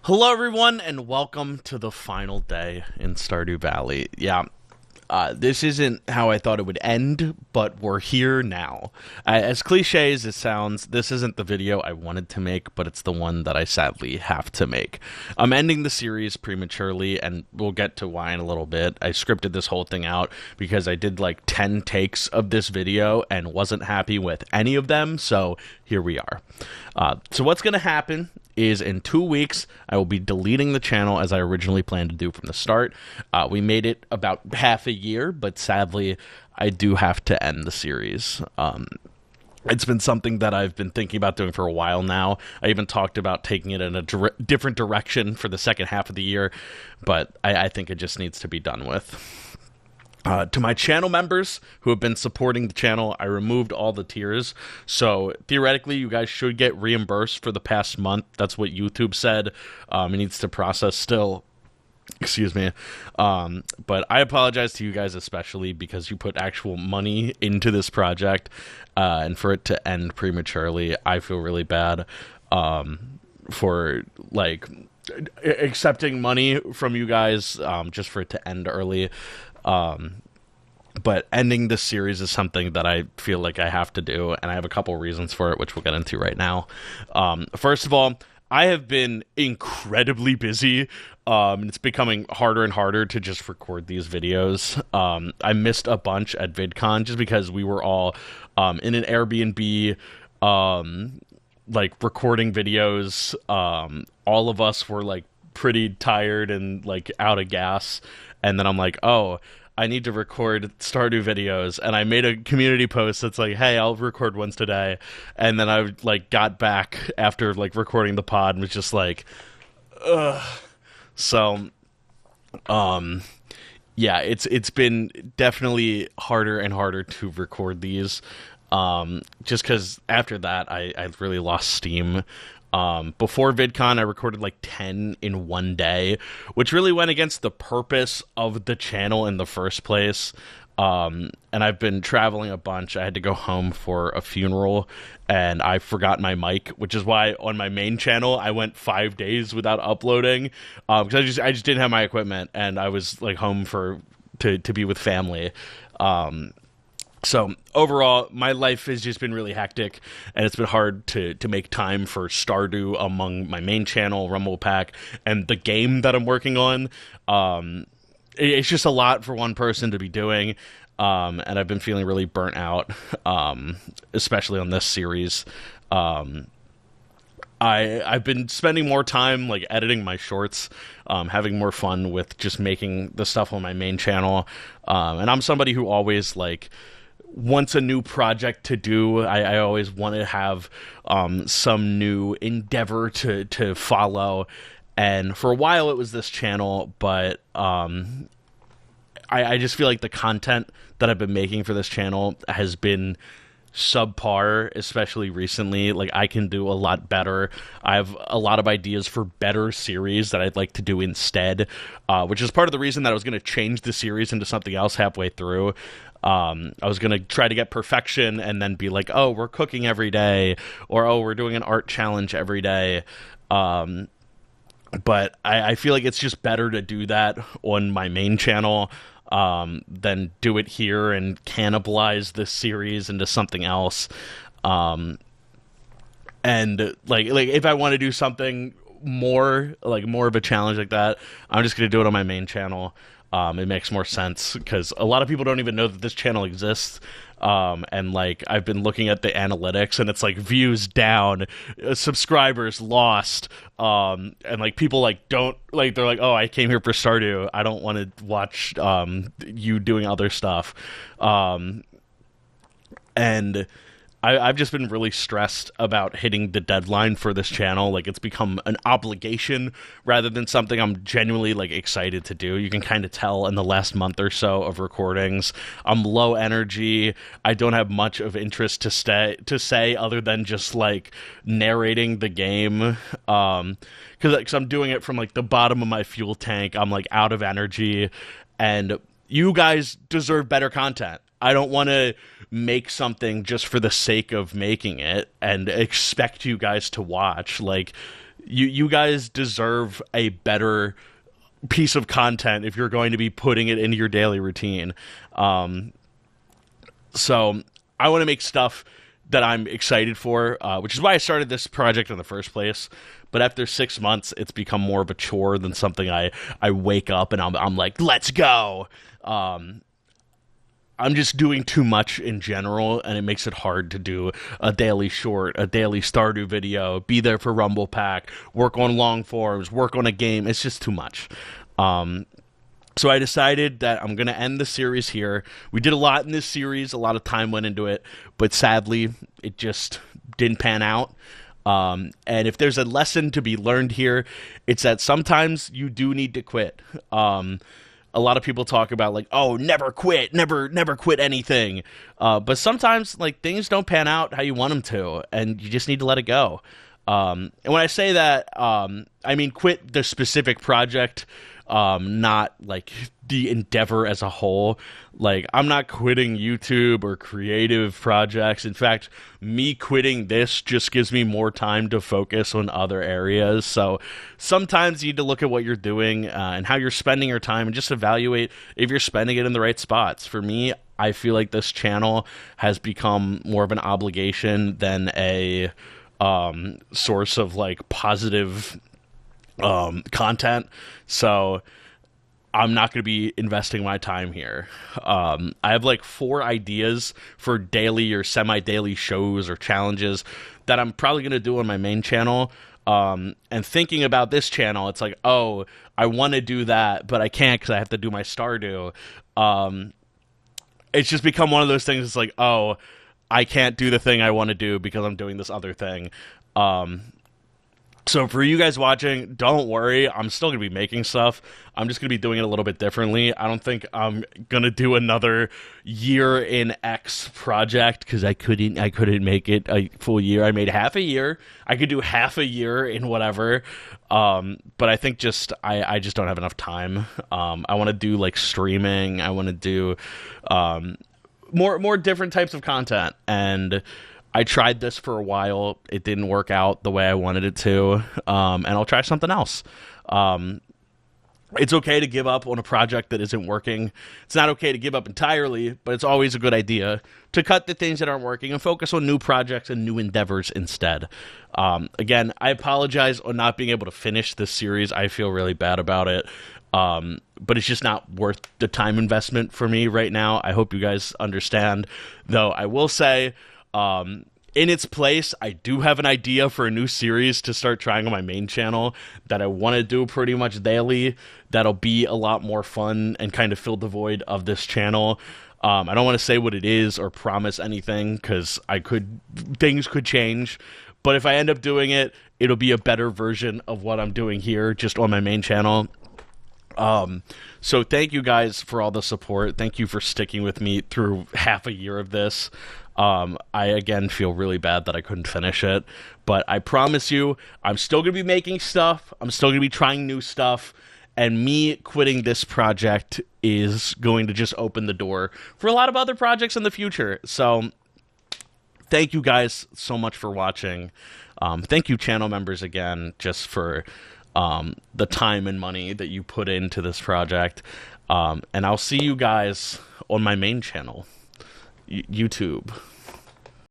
Hello, everyone, and welcome to the final day in Stardew Valley. This isn't how I thought it would end, but we're here now. As cliche as it sounds, this isn't the video I wanted to make, but it's the one that I sadly have to make. I'm ending the series prematurely, and we'll get to why in a little bit. I scripted this whole thing out because I did like 10 takes of this video and wasn't happy with any of them, so here we are. So what's going to happen is in 2 weeks, I will be deleting the channel as I originally planned to do from the start. We made it about half a year, but sadly, I do have to end the series. It's been something that I've been thinking about doing for a while now. I even talked about taking it in a different direction for the second half of the year, but I think it just needs to be done with. To my channel members who have been supporting the channel, I removed all the tiers. So theoretically, you guys should get reimbursed for the past month. That's what YouTube said. It needs to process still. Excuse me. But I apologize to you guys especially because you put actual money into this project. And for it to end prematurely, I feel really bad for like accepting money from you guys just for it to end early. But ending this series is something that I feel like I have to do, and I have a couple reasons for it, which we'll get into right now. First of all, I have been incredibly busy, and it's becoming harder and harder to just record these videos. I missed a bunch at VidCon just because we were all in an Airbnb, like recording videos. All of us were like pretty tired and like out of gas. And then I'm like, oh, I need to record Stardew videos. And I made a community post that's like, hey, I'll record ones today. And then I like got back after like recording the pod and was just like, ugh. So, yeah, it's been definitely harder and harder to record these. Just because after that, I really lost steam. Before VidCon, I recorded like 10 in one day, which really went against the purpose of the channel in the first place. And I've been traveling a bunch. I had to go home for a funeral, and I forgot my mic, which is why on my main channel, I went 5 days without uploading, because I just didn't have my equipment, and I was like home to be with family. So overall, my life has just been really hectic, and it's been hard to make time for Stardew among my main channel, Rumble Pack, and the game that I'm working on. It's just a lot for one person to be doing, and I've been feeling really burnt out, especially on this series. I've been spending more time like editing my shorts, having more fun with just making the stuff on my main channel, and I'm somebody who always like wants a new project to do. I always want to have some new endeavor to follow, and for a while it was this channel, but I just feel like the content that I've been making for this channel has been subpar, especially recently. Like, I can do a lot better. I have a lot of ideas for better series that I'd like to do instead, which is part of the reason that I was going to change the series into something else halfway through. I was going to try to get perfection and then be like, oh, we're cooking every day, or oh, we're doing an art challenge every day. But I feel like it's just better to do that on my main channel than do it here and cannibalize this series into something else. And like if I want to do something more of a challenge like that, I'm just going to do it on my main channel. It makes more sense because a lot of people don't even know that this channel exists. And like I've been looking at the analytics, and it's like views down, subscribers lost, and like people like don't like, they're like, oh, I came here for Stardew, I don't want to watch you doing other stuff. And I've just been really stressed about hitting the deadline for this channel. Like, it's become an obligation rather than something I'm genuinely like excited to do. You can kind of tell in the last month or so of recordings, I'm low energy. I don't have much of interest to say other than just like narrating the game. Because I'm doing it from like the bottom of my fuel tank. I'm like out of energy, and you guys deserve better content. I don't want to make something just for the sake of making it and expect you guys to watch. Like, You guys deserve a better piece of content if you're going to be putting it into your daily routine. So I want to make stuff that I'm excited for, which is why I started this project in the first place. But after 6 months, it's become more of a chore than something I wake up and I'm like, let's go. I'm just doing too much in general, and it makes it hard to do a daily short, a daily Stardew video, be there for Rumble Pack, work on long forms, work on a game. It's just too much. So I decided that I'm going to end the series here. We did a lot in this series. A lot of time went into it, but sadly, it just didn't pan out. And if there's a lesson to be learned here, it's that sometimes you do need to quit. A lot of people talk about like, oh, never quit, never quit anything. But sometimes like things don't pan out how you want them to, and you just need to let it go. And when I say that, I mean quit the specific project, not like the endeavor as a whole. Like, I'm not quitting YouTube or creative projects. In fact, me quitting this just gives me more time to focus on other areas. So sometimes you need to look at what you're doing and how you're spending your time and just evaluate if you're spending it in the right spots. For me, I feel like this channel has become more of an obligation than a source of like positive content. So I'm not going to be investing my time here. I have like 4 ideas for daily or semi-daily shows or challenges that I'm probably going to do on my main channel. And thinking about this channel, it's like, oh, I want to do that, but I can't because I have to do my Stardew. It's just become one of those things. It's like, oh, I can't do the thing I want to do because I'm doing this other thing. So for you guys watching, don't worry. I'm still going to be making stuff. I'm just going to be doing it a little bit differently. I don't think I'm going to do another year in X project because I couldn't make it a full year. I made half a year. I could do half a year in whatever. But I think I just don't have enough time. I want to do like streaming. I want to do more different types of content, and I tried this for a while. It didn't work out the way I wanted it to, and I'll try something else. It's okay to give up on a project that isn't working. It's not okay to give up entirely, but it's always a good idea to cut the things that aren't working and focus on new projects and new endeavors instead. Again, I apologize on not being able to finish this series. I feel really bad about it. But it's just not worth the time investment for me right now. I hope you guys understand. Though I will say, in its place, I do have an idea for a new series to start trying on my main channel that I want to do pretty much daily. That'll be a lot more fun and kind of fill the void of this channel. I don't want to say what it is or promise anything because things could change. But if I end up doing it, it'll be a better version of what I'm doing here, just on my main channel. So thank you guys for all the support. Thank you for sticking with me through half a year of this. I, again, feel really bad that I couldn't finish it, but I promise you, I'm still going to be making stuff. I'm still going to be trying new stuff, and me quitting this project is going to just open the door for a lot of other projects in the future. So thank you guys so much for watching. Thank you, channel members, again, just for the time and money that you put into this project. And I'll see you guys on my main channel, YouTube.